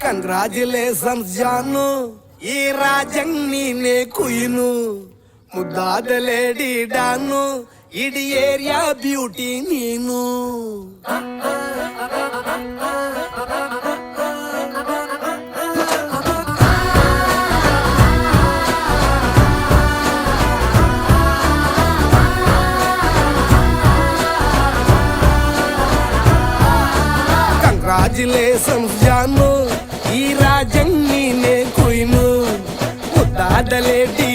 Congratulations ಜಾನು, ಈ ರಾಜಂಗ್ ನೀನೆ ಕುಯ್ನು, ಮುದ್ದಾದ ಲೇಡಿ ಡಾನು, ಇಡೀ ಏರಿಯಾ ಬ್ಯೂಟಿ ನೀನು. ಕಂಗ್ರಾಚುಲೇಷನ್ಸ್ ಜಾನು, ಈ ರಾಜಂಗ್ ನೀನೆ ಕುಯ್ನು, ಮುದ್ದಾದ ಲೇಡಿ